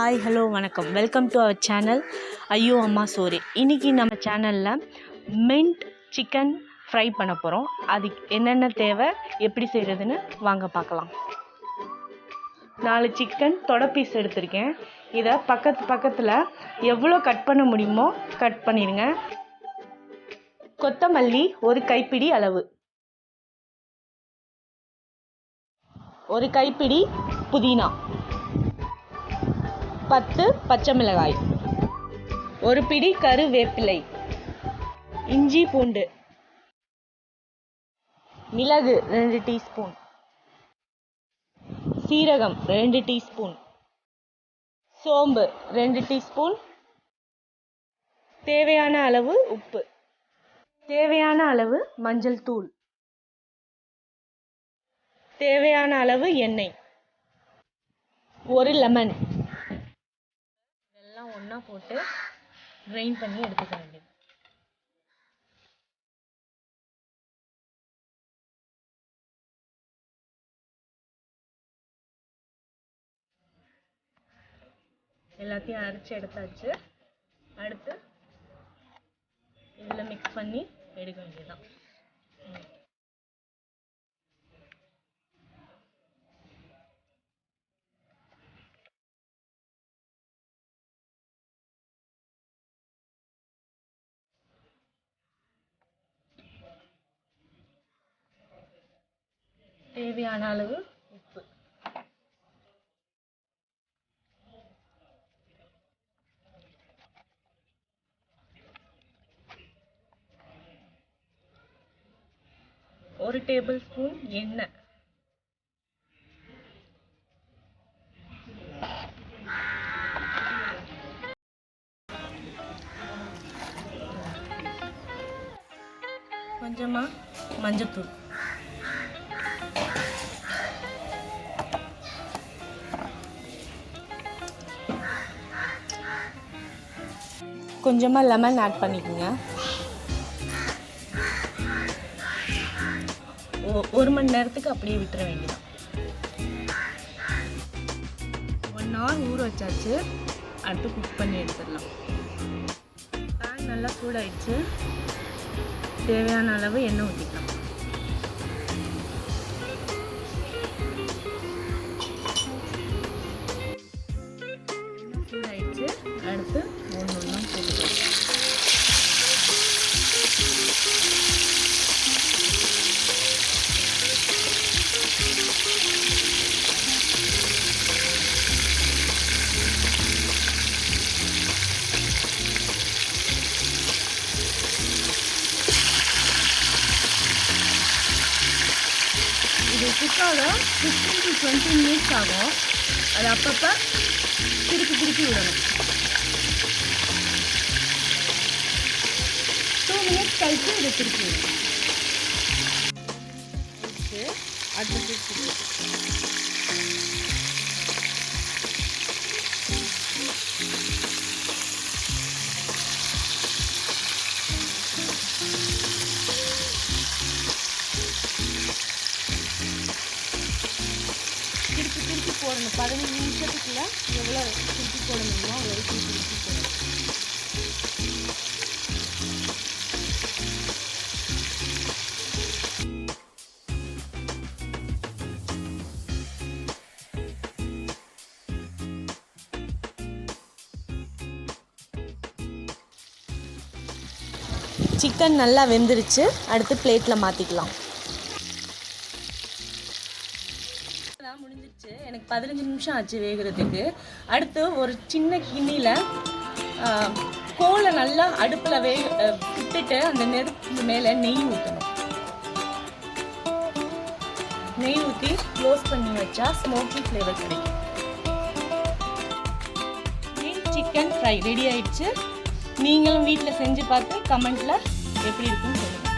Hi hello வணக்கம். Welcome to our channel ஐயோ அம்மா சோறு. இன்றைக்கி நம்ம சேனலில் மின்ட் சிக்கன் ஃப்ரை பண்ண போகிறோம். அதுக்கு என்னென்ன தேவை, எப்படி செய்கிறதுன்னு வாங்க பார்க்கலாம். 4 சிக்கன் தொடை பீஸ் எடுத்திருக்கேன். இதை பக்கத்தில் எவ்வளோ கட் பண்ண முடியுமோ கட் பண்ணிடுங்க. கொத்தமல்லி 1 கைப்பிடி அளவு, 1 கைப்பிடி புதினா, 10 பச்சை மிளகாய், 1 பிடி கருவேப்பிலை, இஞ்சி பூண்டு, மிளகு 2 டீஸ்பூன், சீரகம் 2 டீஸ்பூன், சோம்பு 2 டீஸ்பூன், தேவையான அளவு உப்பு, தேவையான அளவு மஞ்சள் தூள், தேவையான அளவு எண்ணெய், 1 லெமன். இதெல்லாம் ஒன்றா போட்டு கிரைண்ட் பண்ணி எடுத்துக்க வேண்டியது. எல்லாத்தையும் அரைச்சி எடுத்தாச்சு. அடுத்து இதில் மிக்ஸ் பண்ணி எடுக்க வேண்டியதுதான். தேவையான அளவு உப்பு, ஒரு டேபிள் ஸ்பூன் எண்ணெய், கொஞ்சமா மஞ்சத்தூள், கொஞ்சமாக லெமன் ஆட் பண்ணிக்கோங்க. 1 மணி நேரத்துக்கு அப்படியே விட்டுற வேண்டியதான். 1 hour ஊற வச்சாச்சு. அடுத்து குக் பண்ணி எடுத்துடலாம். பேன் நல்லா சூடாயிடுச்சு. தேவையான அளவு எண்ணெய் ஊற்றிக்கலாம். சூடாயிடுச்சு. அடுத்து ஒன்று போட்டுக்கலாம். இது குக்காக 15 to 20 minutes ஆகும். அது அப்பப்போ திருப்பி விடணும். 2 minutes கழிச்சு இதை திருப்பி விடணும். அடுத்து திருப்பி போடணும். 15 நிமிஷத்துக்குள்ள எவ்வளோ திருப்பி போட முடியுமோ அவ்வளோ திருப்பி போடணும். சிக்கன் நல்லா வெந்துருச்சு. அடுத்து பிளேட்டில் மாற்றிக்கலாம். முடிஞ்சிருச்சு. எனக்கு 15 நிமிஷம் ஆச்சு வேகிறதுக்கு. அடுத்து ஒரு சின்ன கிண்ணியில் கோலை நல்லா அடுப்பில் விட்டுட்டு அந்த நெருப்பு மேலே நெய் ஊற்றணும். நெய் ஊற்றி க்ளோஸ் பண்ணி வச்சா ஸ்மோக்கி ஃப்ளேவர் கிடைக்கும். சிக்கன் ஃப்ரை ரெடி ஆயிடுச்சு. நீங்களும் வீட்டில் செஞ்சு பார்த்து கமெண்ட்டில் எப்படி இருக்குன்னு சொல்லுங்கள்.